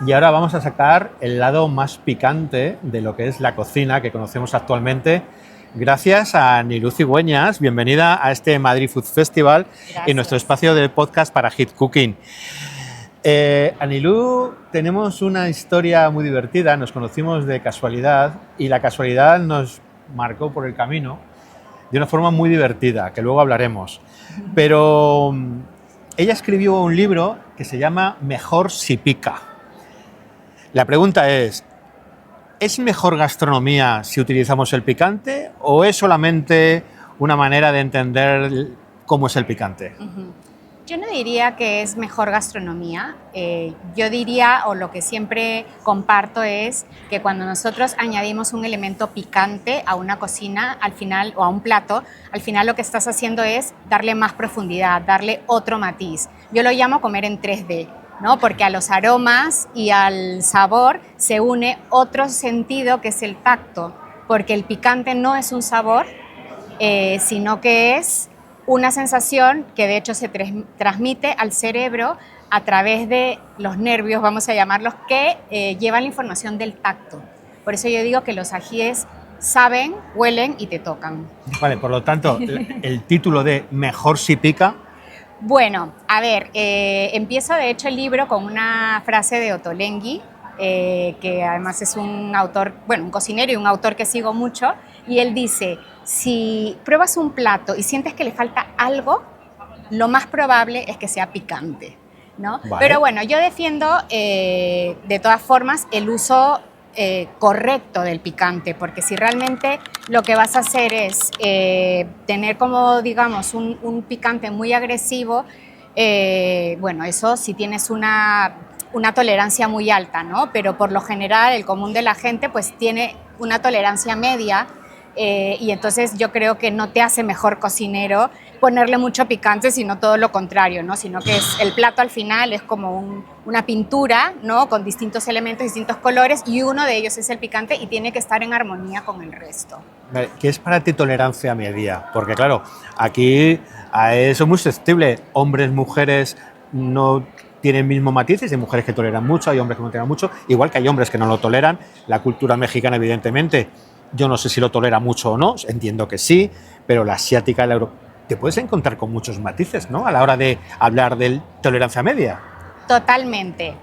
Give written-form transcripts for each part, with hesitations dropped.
Y ahora vamos a sacar el lado más picante de lo que es la cocina que conocemos actualmente. Gracias a Nilú Cigüeñas, bienvenida a este Madrid Food Festival y nuestro Gracias. espacio de podcast para Hit Cooking. Anilú, tenemos una historia muy divertida, nos conocimos de casualidad y la casualidad nos marcó por el camino de una forma muy divertida, que luego hablaremos. Pero ella escribió un libro que se llama Mejor si pica. La pregunta ¿es mejor gastronomía si utilizamos el picante o es solamente una manera de entender cómo es el picante? Yo no diría que es mejor gastronomía. Yo diría, o lo que siempre comparto es que cuando nosotros añadimos un elemento picante a una cocina, al final, o a un plato, al final lo que estás haciendo es darle más profundidad, darle otro matiz. Yo lo llamo comer en 3D, ¿no? Porque a los aromas y al sabor se une otro sentido que es el tacto, porque el picante no es un sabor, sino que es una sensación que de hecho se transmite al cerebro a través de los nervios, vamos a llamarlos, que llevan la información del tacto. Por eso yo digo que los ajíes saben, huelen y te tocan. Vale, por lo tanto, el título de Mejor si pica. Bueno, a ver, empiezo de hecho el libro con una frase de Ottolenghi, que además es un autor, bueno, un cocinero y un autor que sigo mucho, y él dice, si pruebas un plato y sientes que le falta algo, lo más probable es que sea picante, ¿no? Vale. Pero bueno, yo defiendo de todas formas el uso correcto del picante, porque si realmente lo que vas a hacer es tener como, digamos, un picante muy agresivo, bueno, eso si tienes una tolerancia muy alta, ¿no? Pero por lo general el común de la gente pues tiene una tolerancia media, y entonces yo creo que no te hace mejor cocinero ponerle mucho picante, sino todo lo contrario, ¿no? Sino que el plato al final es como una pintura, ¿no? Con distintos elementos, distintos colores, y uno de ellos es el picante y tiene que estar en armonía con el resto. ¿Qué es para ti tolerancia media? Porque claro, aquí a eso es muy susceptible. Hombres, mujeres no tienen mismos matices, hay mujeres que toleran mucho, hay hombres que no toleran mucho, igual que hay hombres que no lo toleran. La cultura mexicana, evidentemente, yo no sé si lo tolera mucho o no, entiendo que sí, pero la asiática, la europea, te puedes encontrar con muchos matices, ¿no? A la hora de hablar de tolerancia media. Totalmente.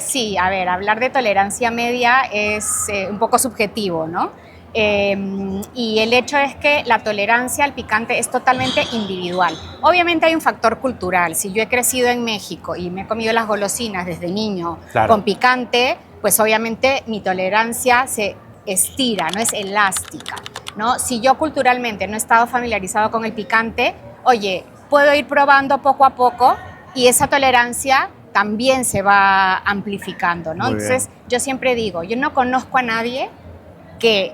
Sí, a ver, hablar de tolerancia media es un poco subjetivo, ¿no? Y el hecho es que la tolerancia al picante es totalmente individual. Obviamente hay un factor cultural. Si yo he crecido en México y me he comido las golosinas desde niño con picante, pues obviamente mi tolerancia se estira, no es elástica, ¿no? Si yo culturalmente no he estado familiarizado con el picante, oye, puedo ir probando poco a poco y esa tolerancia también se va amplificando, ¿no? Entonces yo siempre digo, yo no conozco a nadie que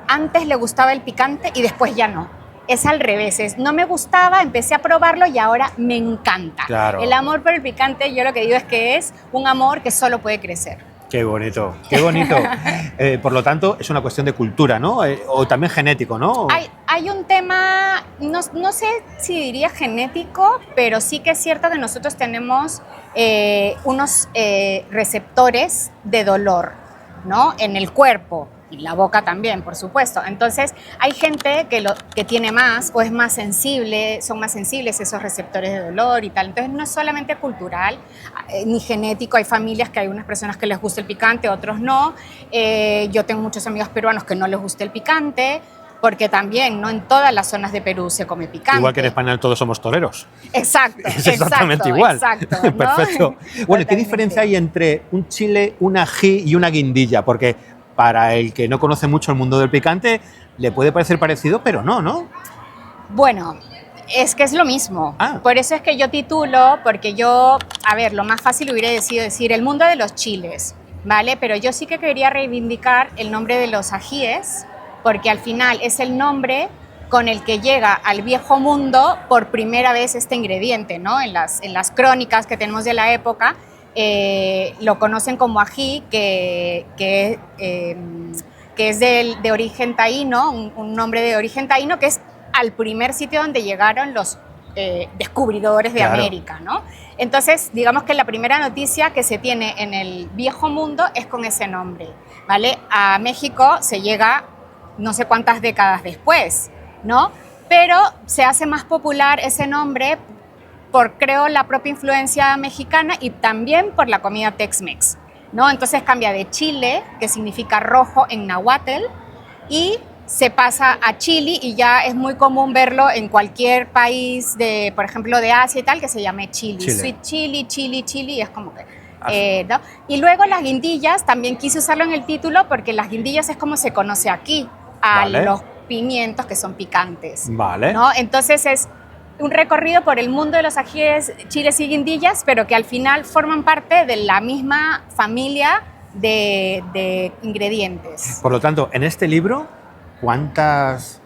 antes le gustaba el picante y después ya no. Es al revés, no me gustaba, empecé a probarlo y ahora me encanta. Claro. El amor por el picante, yo lo que digo es que es un amor que solo puede crecer. Qué bonito, qué bonito. Por lo tanto, es una cuestión de cultura, ¿no? O también genético, ¿no? Hay un tema, no sé si diría genético, pero sí que es cierto que nosotros tenemos unos receptores de dolor, ¿no? En el cuerpo. Y la boca también, por supuesto. Entonces, hay gente que tiene más o es más sensible, son más sensibles esos receptores de dolor y tal. Entonces, no es solamente cultural ni genético. Hay familias que hay unas personas que les gusta el picante, otros no. Yo tengo muchos amigos peruanos que no les gusta el picante, porque también no en todas las zonas de Perú se come picante. Igual que en España todos somos toreros. Exacto. Es exactamente igual. Exacto, ¿no? Perfecto. Bueno, ¿qué diferencia hay entre un chile, un ají y una guindilla? Porque para el que no conoce mucho el mundo del picante, le puede parecer parecido, pero no, ¿no? Bueno, es que es lo mismo. Ah. Por eso es que yo titulo, porque yo, a ver, lo más fácil hubiera decidido decir el mundo de los chiles, ¿vale? Pero yo sí que quería reivindicar el nombre de los ajíes, porque al final es el nombre con el que llega al viejo mundo por primera vez este ingrediente, ¿no? En las crónicas que tenemos de la época, lo conocen como ají, que es de origen taíno, un nombre de origen taíno, que es al primer sitio donde llegaron los descubridores de Claro. América, ¿no? Entonces, digamos que la primera noticia que se tiene en el viejo mundo es con ese nombre, ¿vale? A México se llega no sé cuántas décadas después, ¿no? Pero se hace más popular ese nombre por, creo, la propia influencia mexicana y también por la comida Tex-Mex, ¿no? Entonces cambia de Chile, que significa rojo en náhuatl, y se pasa a chili y ya es muy común verlo en cualquier país, de, por ejemplo, de Asia y tal, que se llame chili. Sweet chili, chili, chili, y es como que... ¿no? Y luego las guindillas, también quise usarlo en el título porque las guindillas es como se conoce aquí a Vale. los pimientos que son picantes. Vale. ¿No? Entonces es un recorrido por el mundo de los ajíes, chiles y guindillas, pero que al final forman parte de la misma familia de ingredientes. Por lo tanto, en este libro, ¿cuántas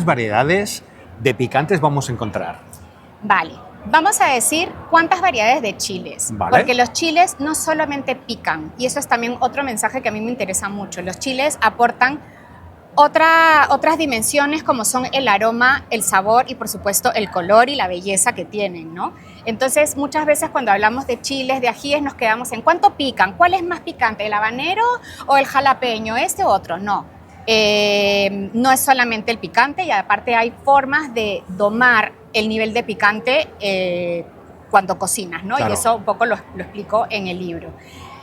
variedades de picantes vamos a encontrar? Vale, vamos a decir cuántas variedades de chiles, Vale. porque los chiles no solamente pican, y eso es también otro mensaje que a mí me interesa mucho. Los chiles aportan otras dimensiones como son el aroma, el sabor y por supuesto el color y la belleza que tienen, ¿no? Entonces muchas veces cuando hablamos de chiles, de ajíes, nos quedamos en ¿cuánto pican? ¿Cuál es más picante, el habanero o el jalapeño, este u otro? No, no es solamente el picante y aparte hay formas de domar el nivel de picante cuando cocinas, ¿no? Claro. Y eso un poco lo explico en el libro.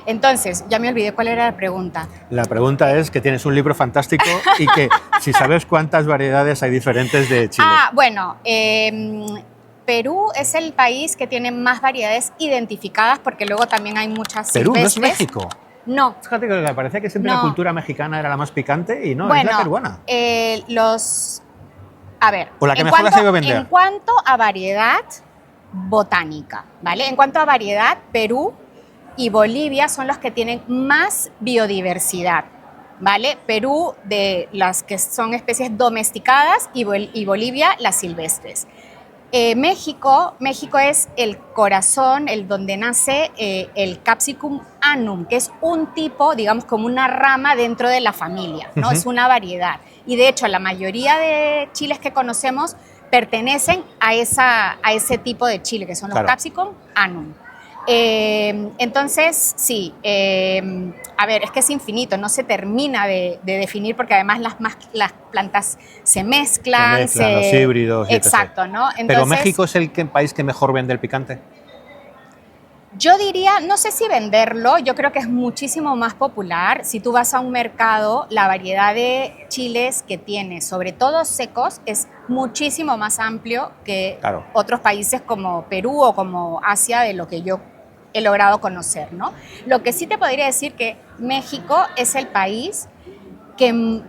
Entonces, ya me olvidé cuál era la pregunta. La pregunta es que tienes un libro fantástico y que si sabes cuántas variedades hay diferentes de chile. Bueno, Perú es el país que tiene más variedades identificadas porque luego también hay muchas Perú, ¿no es silvestres. México? No. Fíjate que me parecía que siempre No. la cultura mexicana era la más picante y no, Bueno, es la peruana. A ver, O la que mejor la sabe vender. en cuanto a variedad botánica, ¿vale? En cuanto a variedad, Perú y Bolivia son los que tienen más biodiversidad, ¿vale? Perú de las que son especies domesticadas y Bolivia las silvestres. México es el corazón, el donde nace el Capsicum annum, que es un tipo, digamos, como una rama dentro de la familia, ¿no? Es una variedad. Y de hecho, la mayoría de chiles que conocemos pertenecen a ese tipo de chile, que son los Capsicum annum. Entonces, sí, a ver, es que es infinito, no se termina de definir porque además las plantas se mezclan. Los híbridos. Exacto, ¿no? Entonces, ¿pero México es el país que mejor vende el picante? Yo diría, no sé si venderlo, yo creo que es muchísimo más popular. Si tú vas a un mercado, la variedad de chiles que tiene, sobre todo secos, es muchísimo más amplio que otros países como Perú o como Asia, de lo que yo he logrado conocer, ¿no? Lo que sí te podría decir que México es el país que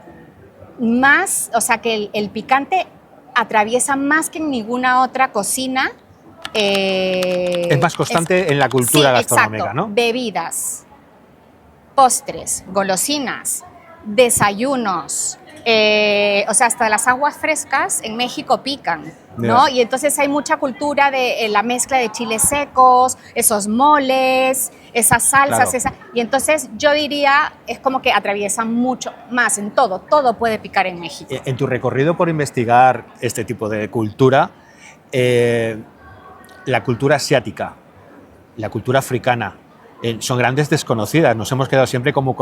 más, o sea, que el picante atraviesa más que en ninguna otra cocina. Es más constante en la cultura gastronómica, exacto, ¿no? Bebidas, postres, golosinas, desayunos, o sea, hasta las aguas frescas en México pican, ¿no? Y entonces hay mucha cultura de la mezcla de chiles secos, esos moles, esas salsas, y entonces yo diría, es como que atraviesa mucho más en todo puede picar en México. En tu recorrido por investigar este tipo de cultura, la cultura asiática, la cultura africana, son grandes desconocidas. Nos hemos quedado siempre como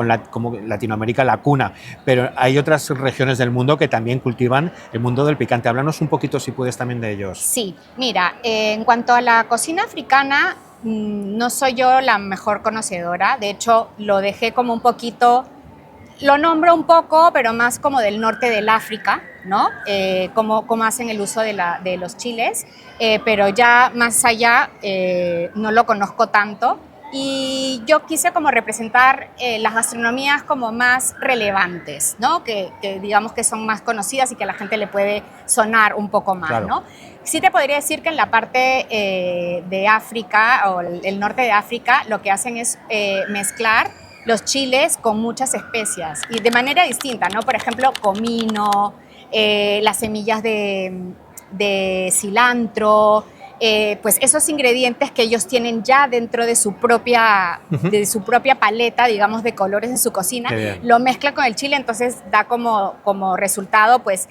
Latinoamérica la cuna, pero hay otras regiones del mundo que también cultivan el mundo del picante. Háblanos un poquito, si puedes, también de ellos. Sí, mira, en cuanto a la cocina africana, no soy yo la mejor conocedora. De hecho, lo dejé como un poquito, lo nombro un poco, pero más como del norte del África, ¿no? Cómo hacen el uso de los chiles, pero ya más allá no lo conozco tanto. Y yo quise como representar las gastronomías como más relevantes, ¿no? Que digamos que son más conocidas y que a la gente le puede sonar un poco más, ¿no? Sí te podría decir que en la parte de África o el norte de África lo que hacen es mezclar los chiles con muchas especias y de manera distinta, ¿no? Por ejemplo, comino, las semillas de cilantro, pues esos ingredientes que ellos tienen ya dentro de su propia paleta, digamos, de colores en su cocina, lo mezcla con el chile, entonces da como resultado pues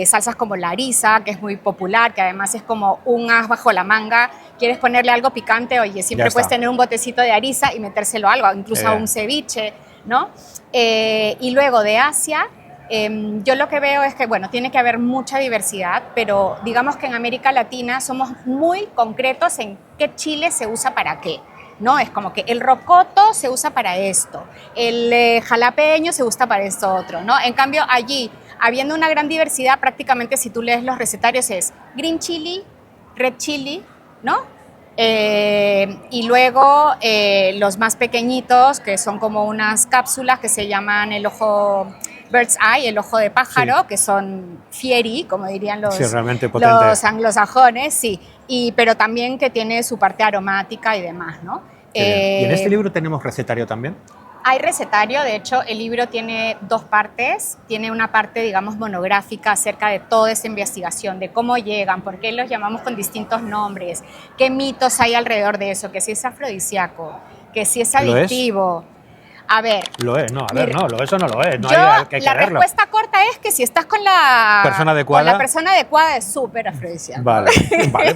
salsas como la harissa, que es muy popular, que además es como un as bajo la manga. ¿Quieres ponerle algo picante? Oye, siempre puedes tener un botecito de harissa y metérselo a algo, incluso a un ceviche, ¿no? Y luego de Asia, yo lo que veo es que, bueno, tiene que haber mucha diversidad, pero digamos que en América Latina somos muy concretos en qué chile se usa para qué, ¿no? Es como que el rocoto se usa para esto, el jalapeño se usa para esto otro, ¿no? En cambio, allí, habiendo una gran diversidad, prácticamente si tú lees los recetarios es green chili, red chili, ¿no? Y luego los más pequeñitos, que son como unas cápsulas que se llaman el ojo bird's eye, el ojo de pájaro, sí, que son fieri, como dirían los anglosajones, sí, pero también que tiene su parte aromática y demás, ¿no? ¿Y en este libro tenemos recetario también? Hay recetario, de hecho el libro tiene dos partes, tiene una parte digamos monográfica acerca de toda esta investigación, de cómo llegan, por qué los llamamos con distintos nombres, qué mitos hay alrededor de eso, que si es afrodisíaco, que si es adictivo. A ver. Lo es, no, a ver, no, eso no lo es. No hay que la respuesta corta es que si estás con la persona adecuada es súper afrodisíaco. Vale,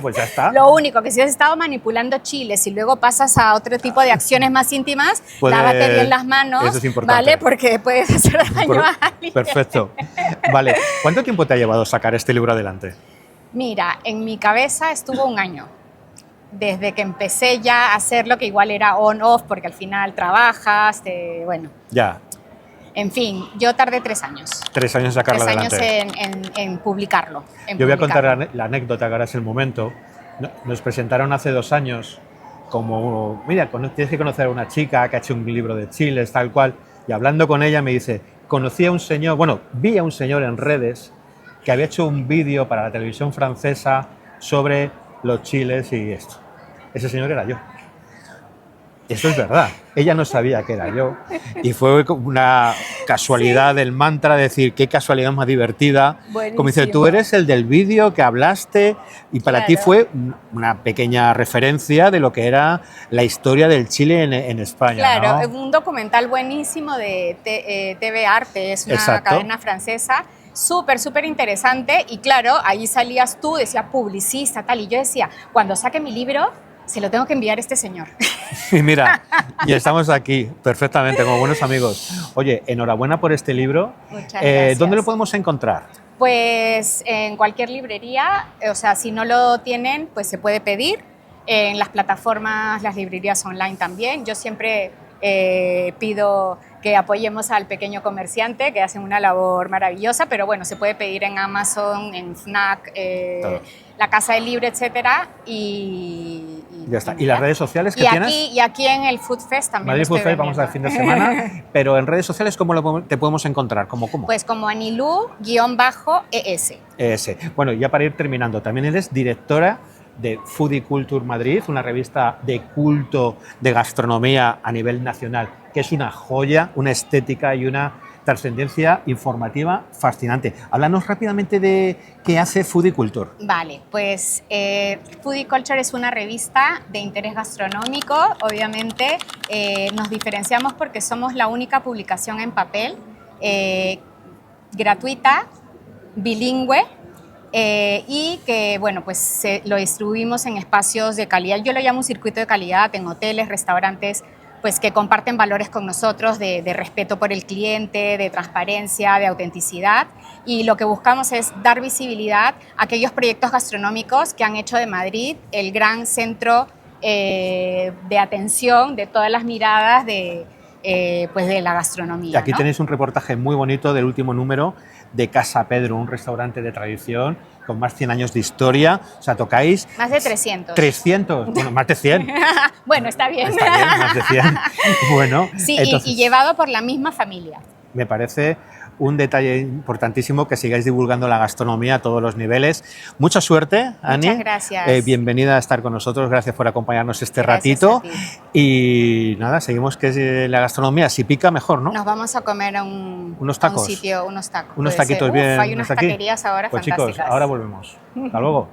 pues ya está. Lo único que si has estado manipulando chiles y luego pasas a otro tipo de acciones más íntimas, lávate bien las manos, eso es importante, ¿vale? Porque puedes hacer daño a alguien. Perfecto. Vale, ¿cuánto tiempo te ha llevado sacar este libro adelante? Mira, en mi cabeza estuvo un año. Desde que empecé ya a hacerlo, que igual era on-off, porque al final trabajas, bueno. Ya. En fin, yo tardé 3 años. 3 años en sacarlo adelante. 3 años en publicarlo. Yo voy a contar la anécdota, que ahora es el momento. Nos presentaron hace 2 años como, mira, tienes que conocer a una chica que ha hecho un libro de chiles, tal cual, y hablando con ella me dice, vi a un señor en redes que había hecho un vídeo para la televisión francesa sobre los chiles y esto. Ese señor era yo. Eso es verdad. Ella no sabía que era yo. Y fue una casualidad del mantra, decir, qué casualidad más divertida. Buenísimo. Como dice, tú eres el del vídeo que hablaste y para ti fue una pequeña referencia de lo que era la historia del Chile en España. Claro, ¿no? Un documental buenísimo de TV Arte, es una cadena francesa. Súper interesante y claro, ahí salías tú, decía publicista, tal, y yo decía, cuando saque mi libro, se lo tengo que enviar a este señor. Y mira, y estamos aquí perfectamente, como buenos amigos. Oye, enhorabuena por este libro. Muchas gracias. ¿Dónde lo podemos encontrar? Pues en cualquier librería, o sea, si no lo tienen, pues se puede pedir. En las plataformas, las librerías online también. Yo siempre pido que apoyemos al pequeño comerciante, que hacen una labor maravillosa, pero bueno, se puede pedir en Amazon, en Fnac, la Casa del Libro, etcétera, y ya está. ¿Y las redes sociales que tienes? Y aquí en el Food Fest también. Madrid Food Fest, vamos al fin de semana, pero en redes sociales, ¿cómo te podemos encontrar? ¿Cómo? Pues como Anilú_ES. Bueno, ya para ir terminando, también eres directora de Foodie Culture Madrid, una revista de culto de gastronomía a nivel nacional, que es una joya, una estética y una trascendencia informativa fascinante. Háblanos rápidamente de qué hace Foodie Culture. Vale, pues Foodie Culture es una revista de interés gastronómico, obviamente. Nos diferenciamos porque somos la única publicación en papel, gratuita, bilingüe, y que, bueno, pues lo distribuimos en espacios de calidad. Yo lo llamo un circuito de calidad en hoteles, restaurantes, pues que comparten valores con nosotros de respeto por el cliente, de transparencia, de autenticidad. Y lo que buscamos es dar visibilidad a aquellos proyectos gastronómicos que han hecho de Madrid el gran centro de atención de todas las miradas pues de la gastronomía. Y aquí, ¿no? Tenéis un reportaje muy bonito del último número de Casa Pedro, un restaurante de tradición con más de 100 años de historia. O sea, tocáis... Más de 300. 300, bueno, más de 100. Bueno, está bien. Está bien, más de 100. Bueno, sí, entonces, y llevado por la misma familia. Me parece un detalle importantísimo que sigáis divulgando la gastronomía a todos los niveles. Mucha suerte, Ani. Muchas gracias. Bienvenida a estar con nosotros, gracias por acompañarnos este gracias ratito. Y nada, seguimos que la gastronomía, si pica, mejor, ¿no? Nos vamos a comer a unos tacos. Un sitio, unos tacos. Unos taquitos bien. Hay unas taquerías ahora pues fantásticas. Chicos, ahora volvemos. Hasta luego.